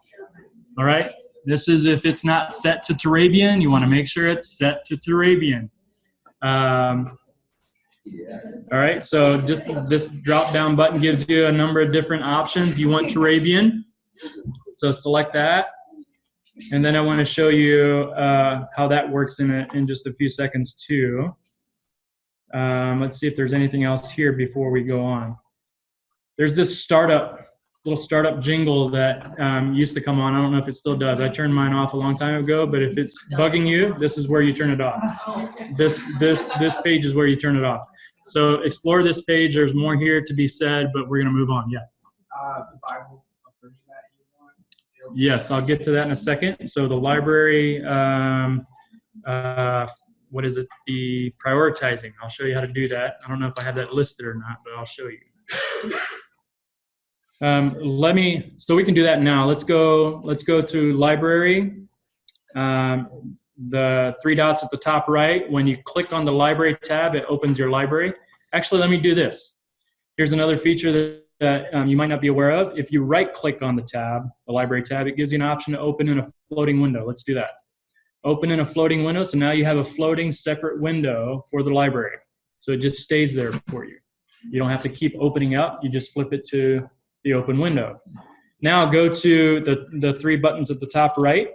A: All right. This is if it's not set to Turabian, you want to make sure it's set to Turabian. All right. So just this drop down button gives you a number of different options. You want Turabian. So select that, and then I want to show you how that works in just a few seconds too. Let's see if there's anything else here before we go on. There's this little startup jingle that used to come on. I don't know if it still does. I turned mine off a long time ago, but if it's bugging you, this is where you turn it off. This page is where you turn it off. So explore this page. There's more here to be said, but we're going to move on. Yeah.
D: The Bible version that you want.
A: Yes, I'll get to that in a second. So the library, what is it? The prioritizing. I'll show you how to do that. I don't know if I have that listed or not, but I'll show you. So we can do that now. Let's go to library. The three dots at the top right, when you click on the library tab, it opens your library. Actually, let me do this. Here's another feature that you might not be aware of. If you right click on the tab, the library tab, it gives you an option to open in a floating window. Let's do that. Open in a floating window. So now you have a floating separate window for the library. So it just stays there for you. You don't have to keep opening up. You just flip it to the open window. Now go to the three buttons at the top right.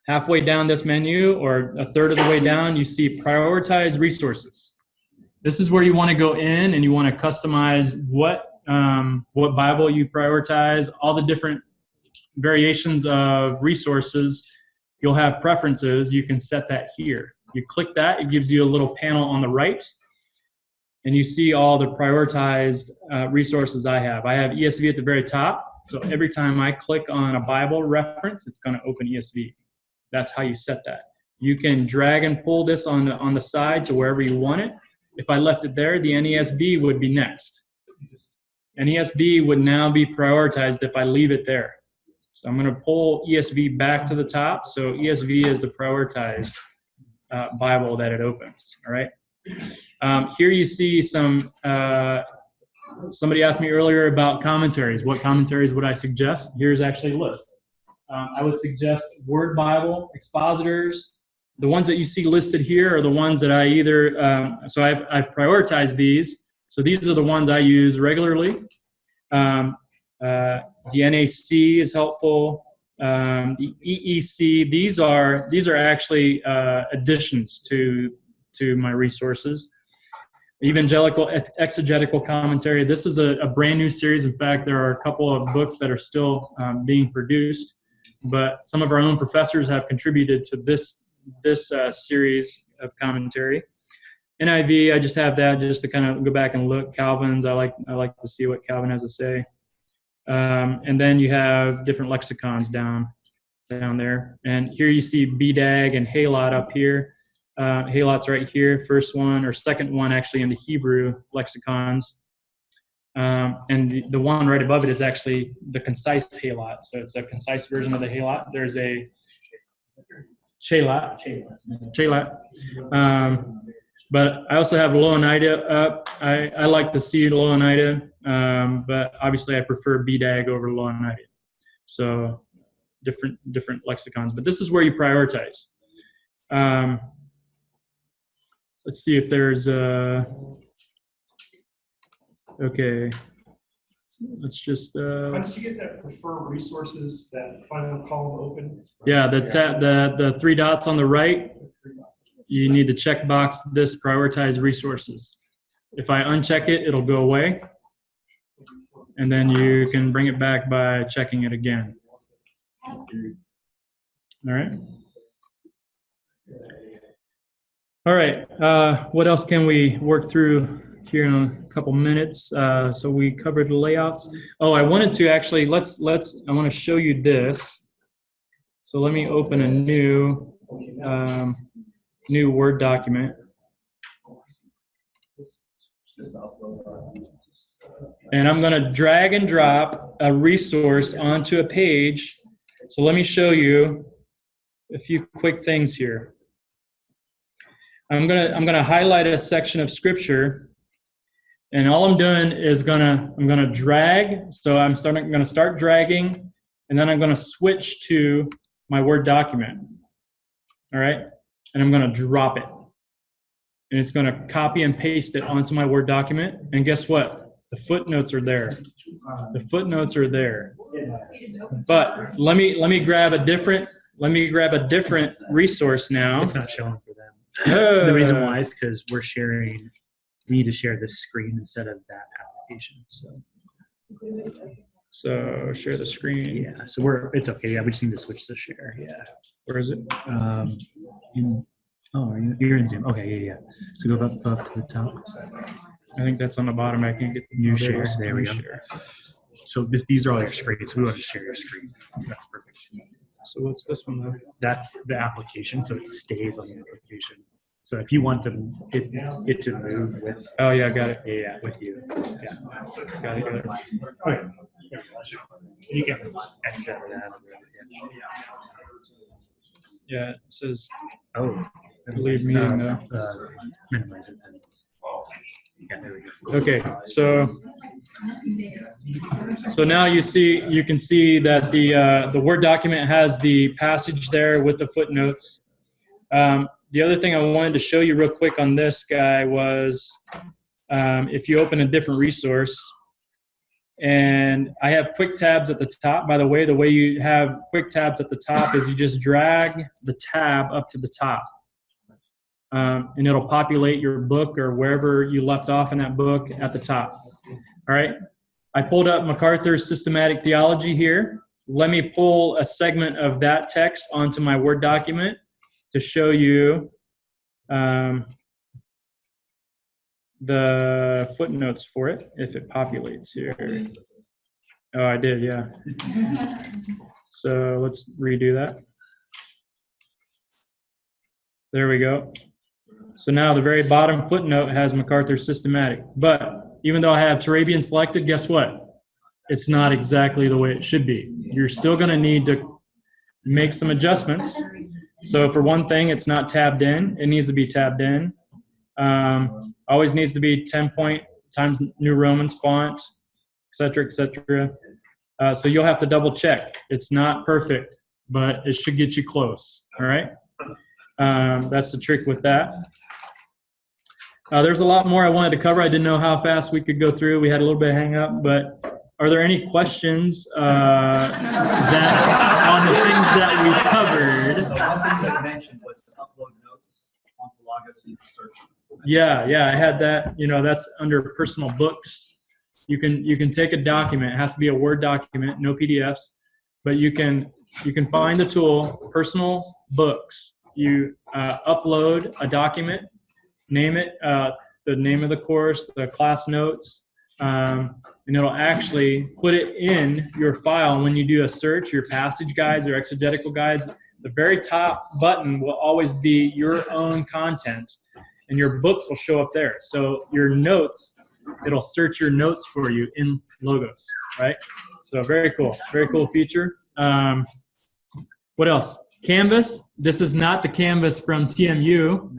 A: Halfway down this menu, or a third of the way down, you see prioritize resources. This is where you want to go in and you want to customize what Bible you prioritize, all the different variations of resources. You'll have preferences. You can set that here. You click that, it gives you a little panel on the right, and you see all the prioritized resources I have. I have ESV at the very top, so every time I click on a Bible reference, it's going to open ESV. That's how you set that. You can drag and pull this on the side to wherever you want it. If I left it there, the NESB would be next. NESB would now be prioritized if I leave it there. So I'm going to pull ESV back to the top. So ESV is the prioritized Bible that it opens. All right. Here you see some. Somebody asked me earlier about commentaries. What commentaries would I suggest? Here's actually a list. I would suggest Word Bible, expositors. The ones that you see listed here are the ones that I either, so I've prioritized these. So these are the ones I use regularly. The NAC is helpful. The EEC, these are actually additions to my resources. Evangelical Exegetical Commentary. This is a brand new series. In fact, there are a couple of books that are still being produced, but some of our own professors have contributed to this series of commentary. NIV, I just have that just to kind of go back and look. Calvin's, I like to see what Calvin has to say. And then you have different lexicons down there. And here you see BDAG and Halot up here. Halot's right here, first one or second one actually in the Hebrew lexicons. And the one right above it is actually the concise Halot. So it's a concise version of the Halot. There's a Chelat. But I also have Louw-Nida up. I like to see Louw-Nida, but obviously I prefer BDAG over Louw-Nida. So different lexicons. But this is where you prioritize. Let's see if there's okay. Let's just.
F: How did you get that prefer resources, that final column open?
A: Yeah, the three dots on the right. You need to check box this prioritize resources. If I uncheck it, it'll go away. And then you can bring it back by checking it again. All right. All right. What else can we work through here in a couple minutes? So we covered the layouts. Oh, I wanted to actually, I want to show you this. So let me open a new Word document. And I'm going to drag and drop a resource onto a page. So let me show you a few quick things here. I'm gonna highlight a section of scripture, and all I'm doing is I'm gonna drag. So I'm gonna start dragging, and then I'm gonna switch to my Word document. All right, and I'm gonna drop it, and it's gonna copy and paste it onto my Word document. And guess what? The footnotes are there. The footnotes are there. But let me grab a different resource now.
H: It's not showing for them. The reason why is because we need to share this screen instead of that application.
A: So share the screen.
H: Yeah, so it's okay. Yeah, we just need to switch to share. Yeah.
A: Where is it?
H: You're in Zoom. Okay, yeah. So go up to the top.
A: I think that's on the bottom. I can't get the
H: New share. There we go.
A: share.
H: So these are all your screens. So we want to share your screen. That's perfect.
A: So what's this one though?
H: That's the application, so it stays on the application. So if you want it to move with,
A: Oh yeah, got it.
H: yeah, with you, yeah,
A: Got it.
H: okay. You can exit that.
A: Yeah, it says
H: Oh,
A: leave meeting now.
H: minimize it then. Yeah, there we go.
A: Okay, so now you can see that the Word document has the passage there with the footnotes. The other thing I wanted to show you real quick on this guy was if you open a different resource, and I have quick tabs at the top. By the way you have quick tabs at the top is you just drag the tab up to the top. And it'll populate your book or wherever you left off in that book at the top. All right. I pulled up MacArthur's Systematic Theology here. Let me pull a segment of that text onto my Word document to show you the footnotes for it, if it populates here. Oh, I did, yeah. So let's redo that. There we go. So now the very bottom footnote has MacArthur's Systematic. But even though I have Turabian selected, guess what? It's not exactly the way it should be. You're still going to need to make some adjustments. So for one thing, it's not tabbed in. It needs to be tabbed in. Always needs to be 10 point times New Romans font, et cetera, et cetera. So you'll have to double check. It's not perfect, but it should get you close. All right. That's the trick with that. There's a lot more I wanted to cover. I didn't know how fast we could go through. We had a little bit of hang up, but are there any questions that on the things that we covered?
C: The one thing that I mentioned was to upload notes onto Logos and search.
A: Yeah, I had that. You know, that's under personal books. You can take a document. It has to be a Word document, no PDFs, but you can find the tool, personal books. You upload a document, name it, the name of the course, the class notes, and it'll actually put it in your file. When you do a search, your passage guides or exegetical guides, the very top button will always be your own content, and your books will show up there. So your notes, it'll search your notes for you in Logos, right? So very cool feature. What else? Canvas. This is not the Canvas from TMU.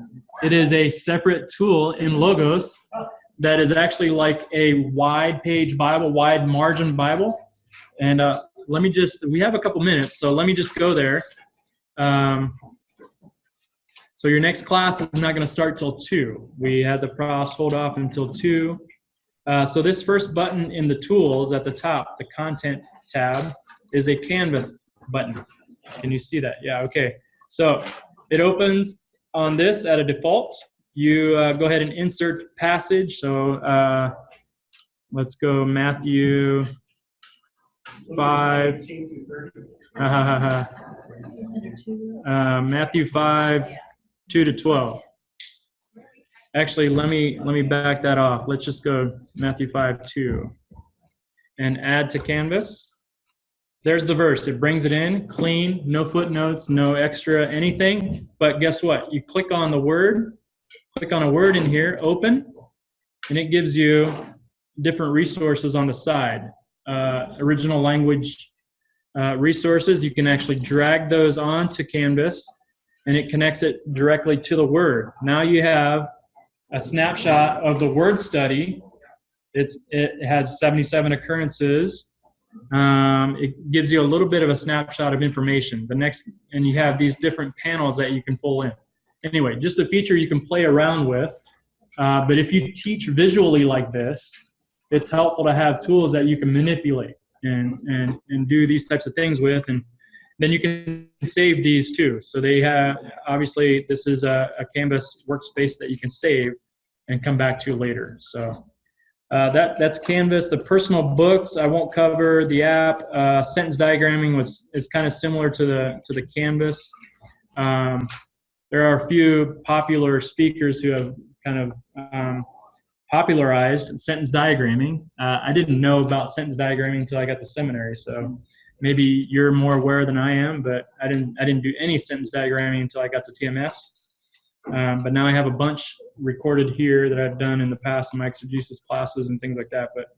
A: It is a separate tool in Logos that is actually like a wide page Bible, wide margin Bible. And we have a couple minutes, so let me just go there. So your next class is not going to start till 2. We had the profs hold off until 2. So this first button in the tools at the top, the content tab, is a Canvas button. Can you see that? Yeah, okay. So it opens on this at a default. You go ahead and insert passage. So let's go Matthew 5. Matthew 5, 2 to 12. Actually, let me back that off. Let's just go Matthew 5, 2 and add to Canvas. There's the verse. It brings it in clean, no footnotes, no extra anything. But guess what? You click on the word, click on a word in here, open, and it gives you different resources on the side. Original language resources, you can actually drag those onto Canvas, and it connects it directly to the word. Now you have a snapshot of the word study. It has 77 occurrences. It gives you a little bit of a snapshot of information. And you have these different panels that you can pull in. Anyway, just a feature you can play around with. But if you teach visually like this, it's helpful to have tools that you can manipulate and do these types of things with. And then you can save these too. So they have, obviously this is a Canvas workspace that you can save and come back to later. So that's Canvas. The personal books I won't cover. The app sentence diagramming is kind of similar to the Canvas. There are a few popular speakers who have kind of popularized sentence diagramming. I didn't know about sentence diagramming until I got to seminary, so maybe you're more aware than I am, but I didn't do any sentence diagramming until I got to TMS. But now I have a bunch recorded here that I've done in the past in my exegesis classes and things like that, but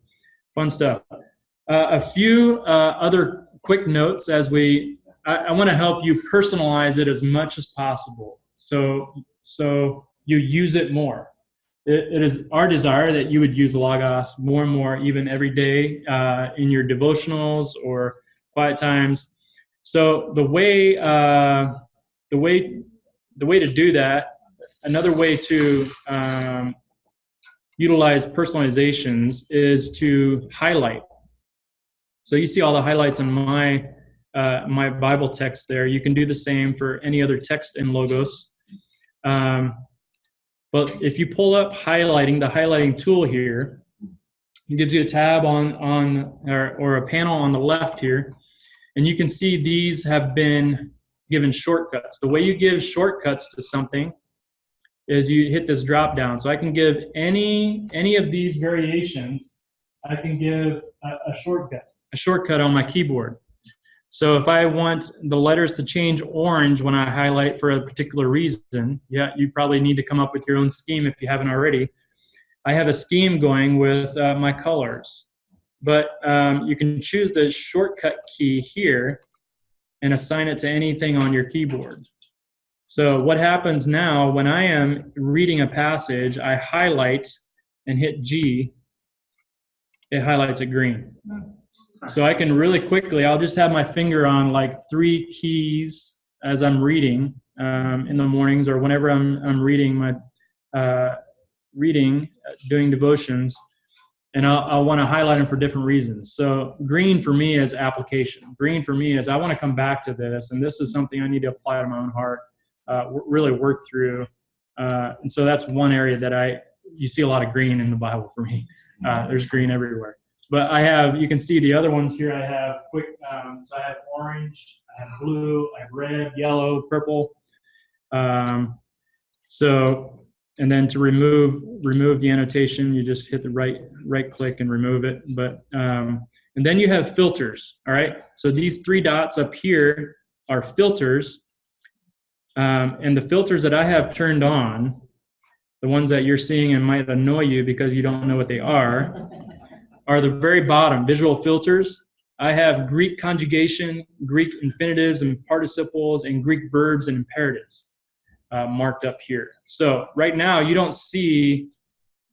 A: fun stuff. A few other quick notes as I want to help you personalize it as much as possible. So you use it more. It is our desire that you would use Logos more and more, even every day in your devotionals or quiet times. So the way to do that, another way to utilize personalizations is to highlight. So you see all the highlights in my Bible text there. You can do the same for any other text in Logos. But if you pull up highlighting, the highlighting tool here, it gives you a tab or a panel on the left here, and you can see these have been given shortcuts. The way you give shortcuts to something is you hit this drop down. So I can give any of these variations, I can give a shortcut on my keyboard. So if I want the letters to change orange when I highlight for a particular reason, yeah, you probably need to come up with your own scheme if you haven't already. I have a scheme going with my colors, but you can choose the shortcut key here and assign it to anything on your keyboard. So what happens now when I am reading a passage, I highlight and hit G, it highlights it green. So I can really quickly, I'll just have my finger on like 3 keys as I'm reading in the mornings or whenever I'm reading doing devotions, and I'll want to highlight them for different reasons. So green for me is application. Green for me is I want to come back to this, and this is something I need to apply to my own heart, really work through. And so that's one area that you see a lot of green in the Bible for me. There's green everywhere. But you can see the other ones here. I have so I have orange, I have blue, I have red, yellow, purple. And then to remove the annotation, you just hit the right click and remove it. But and then you have filters. All right. So these 3 dots up here are filters, and the filters that I have turned on, the ones that you're seeing and might annoy you because you don't know what they are the very bottom, visual filters. I have Greek conjugation, Greek infinitives and participles, and Greek verbs and imperatives marked up here. So right now you don't see,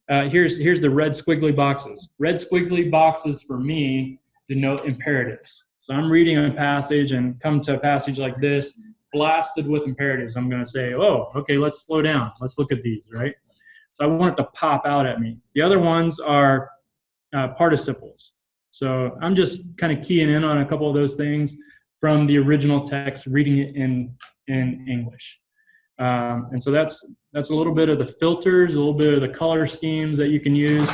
A: here's the red squiggly boxes. Red squiggly boxes for me denote imperatives. So I'm reading a passage and come to a passage like this, blasted with imperatives. I'm going to say, oh, okay, let's slow down. Let's look at these, right? So I want it to pop out at me. The other ones are participles. So I'm just kind of keying in on a couple of those things from the original text, reading it in English. And so that's a little bit of the filters, a little bit of the color schemes that you can use.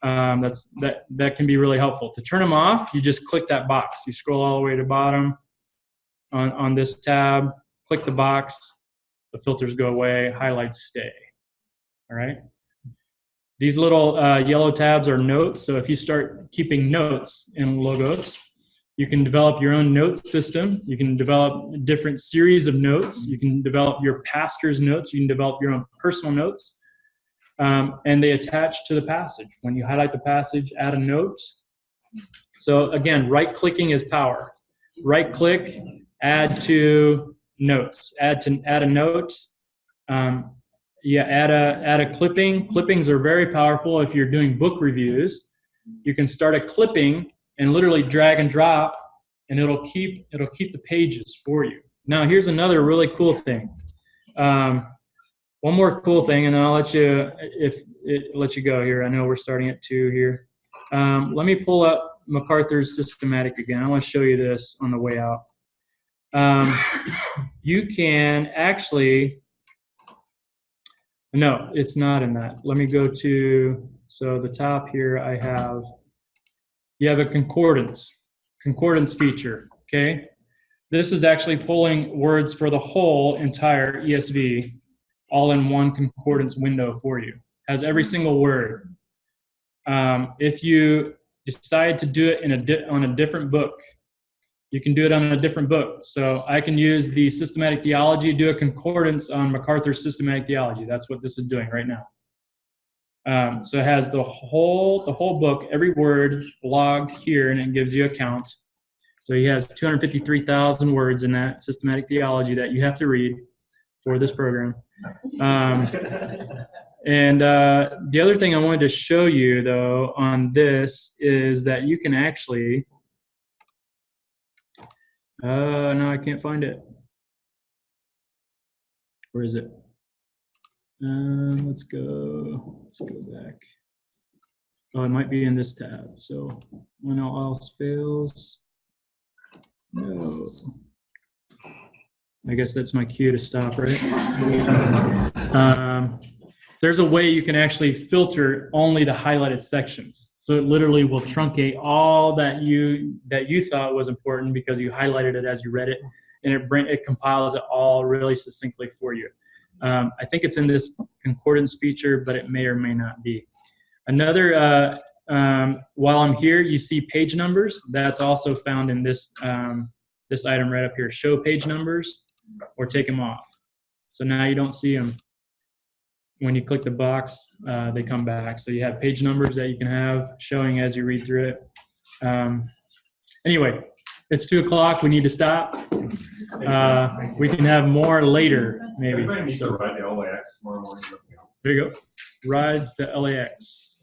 A: That can be really helpful. To turn them off, you just click that box. You scroll all the way to the bottom on this tab, click the box, the filters go away, highlights stay. All right. These little yellow tabs are notes. So if you start keeping notes in Logos, you can develop your own note system. You can develop different series of notes. You can develop your pastor's notes. You can develop your own personal notes. And they attach to the passage. When you highlight the passage, add a note. So again, right-clicking is power. Right-click, add to notes. Add a note. Add a clipping. Clippings are very powerful if you're doing book reviews. You can start a clipping and literally drag and drop, and it'll keep the pages for you. Now, here's another really cool thing. One more cool thing, and then I'll let you go here. I know we're starting at 2 here. Let me pull up MacArthur's systematic again. I want to show you this on the way out. you can actually, no, it's not in that. Let me go to, so the top here I have, you have a concordance feature, okay? This is actually pulling words for the whole entire ESV all in one concordance window for you. Has every single word. If you decide to do it on a different book, you can do it on a different book. So I can use the systematic theology, do a concordance on MacArthur's systematic theology. That's what this is doing right now. So it has the whole book, every word logged here, and it gives you a count. So he has 253,000 words in that systematic theology that you have to read for this program. And the other thing I wanted to show you, though, on this is that you can actually, no, I can't find it. Where is it? Let's go back. Oh, it might be in this tab. So when all else fails, no. I guess that's my cue to stop, right? There's a way you can actually filter only the highlighted sections. So it literally will truncate all that you thought was important because you highlighted it as you read it, and it compiles it all really succinctly for you. I think it's in this concordance feature, but it may or may not be. Another, while I'm here, you see page numbers. That's also found in this this item right up here. Show page numbers or take them off. So now you don't see them. When you click the box, they come back. So you have page numbers that you can have showing as you read through it. Anyway, it's 2 o'clock. We need to stop. We can have more later, maybe.
E: Everybody needs to ride the LAX tomorrow morning.
A: There you go. Rides to LAX.